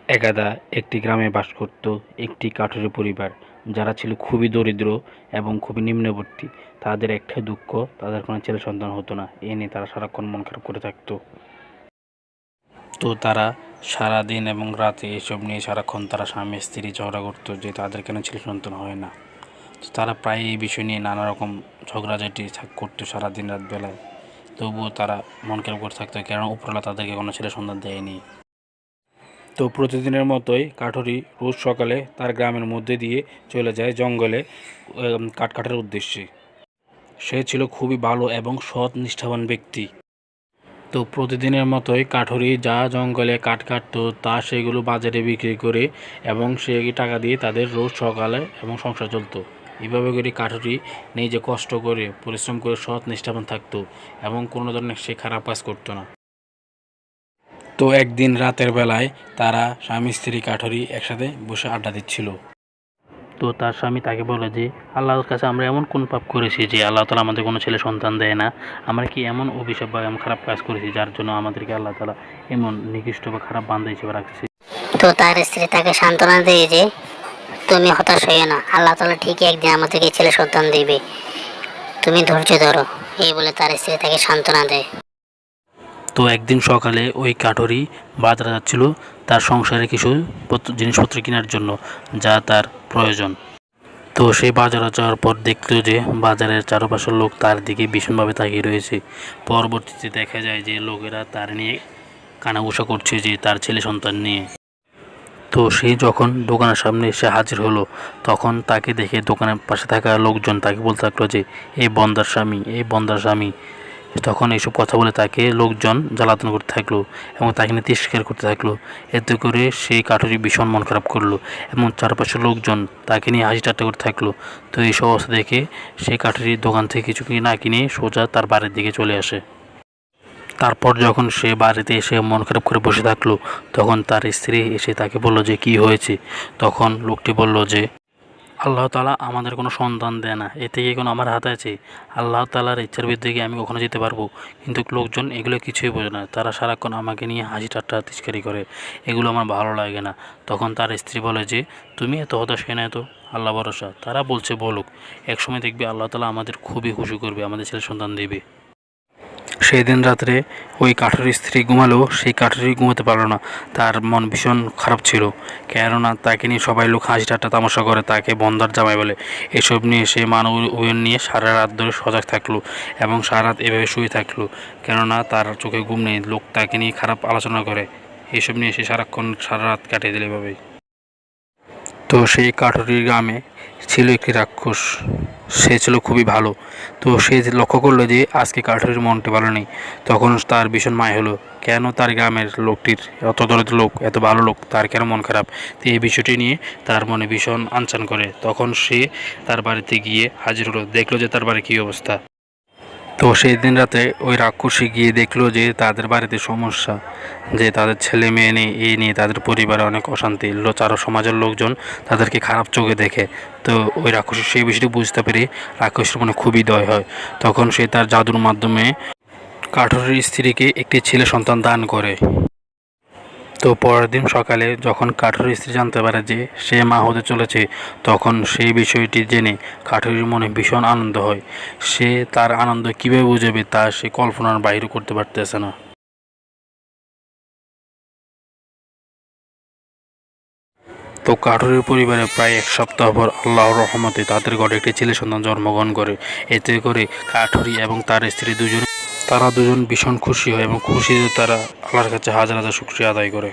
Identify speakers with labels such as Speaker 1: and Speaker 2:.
Speaker 1: একদা একটি গ্রামে বাস করত একটি কাঠুরে পরিবার, যারা ছিল খুবই দরিদ্র এবং খুবই নিম্নবর্তী। তাদের একটাই দুঃখ, তাদের কোনো ছেলে সন্তান হতো না। এ নিয়ে তারা সারাক্ষণ মন খারাপ করে থাকতো। তো তারা সারাদিন এবং রাতে এসব নিয়ে সারাক্ষণ তারা স্বামী স্ত্রী ঝগড়া করতো যে তাদের কেন ছেলে সন্তান হয় না। তো তারা প্রায় এই বিষয় নিয়ে নানা রকম ঝগড়াঝাটি করতো সারাদিন রাত বেলায়। তবুও তারা মন খারাপ করে থাকতো, কেননা উপরওয়ালা তাদেরকে কোনো ছেলে সন্তান দেয়নি। তো প্রতিদিনের মতোই কাঠুরি রোজ সকালে তার গ্রামের মধ্যে দিয়ে চলে যায় জঙ্গলে কাঠ কাটার উদ্দেশ্যে। সে ছিল খুবই ভালো এবং সৎ নিষ্ঠাবান ব্যক্তি। তো প্রতিদিনের মতোই কাঠুরি যা জঙ্গলে কাঠ কাটতো তা সেগুলো বাজারে বিক্রি করে এবং সে টাকা দিয়ে তাদের রোজ সকালে এবং সংসার চলতো। এভাবে করে কাঠুরি নিজে কষ্ট করে পরিশ্রম করে সৎ নিষ্ঠাবান থাকতো এবং কোনো ধরনের সে খারাপ কাজ করতো না। তো একদিন রাতের বেলায় তারা স্বামী স্ত্রী কাঠুরি একসাথে বসে আড্ডা দিচ্ছিল। তো তার স্বামী তাকে বলে যে আল্লাহর কাছে আমরা এমন কোন পাপ করেছি যে আল্লাহ তালা আমাদের কোনো ছেলে সন্তান দেয় না? আমরা কি এমন অভিশাপ বা এমন খারাপ কাজ করেছি যার জন্য আমাদেরকে আল্লাহ তালা এমন নিকৃষ্ট বা খারাপ বান্দা হিসেবে রাখছে?
Speaker 2: তো তার স্ত্রী তাকে সান্ত্বনা দিয়ে যে তুমি হতাশ হইও না, আল্লাহ তাআলা ঠিকই একদিন আমাদেরকে ছেলে সন্তান দিবে, তুমি ধৈর্য ধরো, এই বলে তার স্ত্রী তাকে সান্ত্বনা দেয়।
Speaker 1: তো একদিন সকালে ওই কাঠুরি বাজারে যাচ্ছিল তার সংসারে কিছু জিনিসপত্র কেনার জন্য যা তার প্রয়োজন। তো সে বাজারে যাওয়ার পর দেখল যে বাজারের চারপাশের লোক তার দিকে ভীষণভাবে তাকিয়ে রয়েছে। পরবর্তীতে দেখা যায় যে লোকেরা তার নিয়ে কানাঘুষা করছে যে তার ছেলে সন্তান নিয়ে। তো সে যখন দোকানের সামনে এসে হাজির হলো, তখন তাকে দেখে দোকানের পাশে থাকা লোকজন তাকে বলতে থাকলো যে এই বন্দার স্বামী, এই বন্দার স্বামী। তখন এইসব কথা বলে তাকে লোকজন জ্বালাতন করতে থাকলো এবং তাকে নিয়ে তিরস্কার করতে থাকলো। এতে করে সেই কাঠুরি ভীষণ মন খারাপ করলো এবং চারপাশের লোকজন তাকে নিয়ে হাসি ঠাট্টা করতে থাকলো। তো এইসব অবস্থা দেখে সেই কাঠুরির দোকান থেকে কিছু না কিনে সোজা তার বাড়ির দিকে চলে আসে। তারপর যখন সে বাড়িতে এসে মন খারাপ করে বসে থাকলো, তখন তার স্ত্রী এসে তাকে বলল যে কী হয়েছে। তখন লোকটি বলল যে আল্লাহ তাআলা আমাদের কোনো সন্তান দেয় না, এতে কি কোনো আমার হাতে আছে? আল্লাহ তাআলার ইচ্ছার বিরুদ্ধে গিয়ে আমি কখনো যেতে পারবো? কিন্তু লোকজন এগুলো কিছুই বোঝে না, তারা সারাক্ষণ আমাকে নিয়ে হাসি ঠাট্টা তিরস্কারি করে, এগুলো আমার ভালো লাগে না। তখন তার স্ত্রী বলে যে তুমি এত হতাশ হয়ে না, তো আল্লাহ ভরসা, তারা বলছে বলুক, একসময় দেখবে আল্লাহ তাআলা আমাদের খুবই খুশি করবে, আমাদের ছেলে সন্তান দেবে। সেই দিন রাত্রে ওই কাঠুরির স্ত্রী ঘুমালেও সেই কাঠুরি ঘুমাতে পারলো না। তার মন ভীষণ খারাপ ছিল, কেননা তাকে নিয়ে সবাই লোক হাসি ঠাট্টা তামাশা করে, তাকে বন্দার জামাই বলে। এসব নিয়ে সে মানব উয়ন নিয়ে সারা রাত ধরে সজাগ থাকলো এবং সারা রাত এভাবে শুয়ে থাকলো, কেননা তার চোখে ঘুম নেই, লোক তাকে নিয়ে খারাপ আলোচনা করে। এইসব নিয়ে সে সারাক্ষণ সারা রাত কাটিয়ে দিল এভাবেই। তো সেই কাঠুরির গ্রামে ছিল একটি রাক্ষস, সে ছিল খুবই ভালো। তো সে লক্ষ্য করলো যে আজকে কাঠুরির মনটা ভালো নেই। তখন তার ভীষণ মায় হলো, কেন তার গ্রামের লোকটির, এত দরিদ্র লোক, এত ভালো লোক, তার কেন মন খারাপ? তো এই বিষয়টি নিয়ে তার মনে ভীষণ আনচান করে। তখন সে তার বাড়িতে গিয়ে হাজির হলো, দেখলো যে তার বাড়ির কী অবস্থা। তো সেই দিন রাতে ওই রাক্ষসী গিয়ে দেখলো যে তাদের বাড়িতে সমস্যা, যে তাদের ছেলে মেয়ে নেই, এই নিয়ে তাদের পরিবারে অনেক অশান্তি, চারো সমাজের লোকজন তাদেরকে খারাপ চোখে দেখে। তো ওই রাক্ষসী সেই বিষয়টি বুঝতে পেরে রাক্ষসীর মনে খুবই দয় হয়। তখন সে তার জাদুর মাধ্যমে কাঠুরের স্ত্রীকে একটি ছেলে সন্তান দান করে। তো পরের দিন সকালে যখন কাঠুরির স্ত্রী জানতে পারে যে সে মা হতে চলেছে, তখন সেই বিষয়টি জেনে কাঠুরির মনে ভীষণ আনন্দ হয়। সে তার আনন্দ কীভাবে বুঝাবে তা সে কল্পনার বাইরে করতে পারতেছে না। তো কাঠুরির পরিবারে প্রায় এক সপ্তাহ পর আল্লাহর রহমতে তাদের ঘরে একটি ছেলে সন্তান জন্মগ্রহণ করে। এতে করে কাঠুরি এবং তার স্ত্রী তারা দুজন ভীষণ খুশি হয় এবং খুশিতে তারা আল্লাহর কাছে হাজার হাজার শুকরিয়া আদায় করে।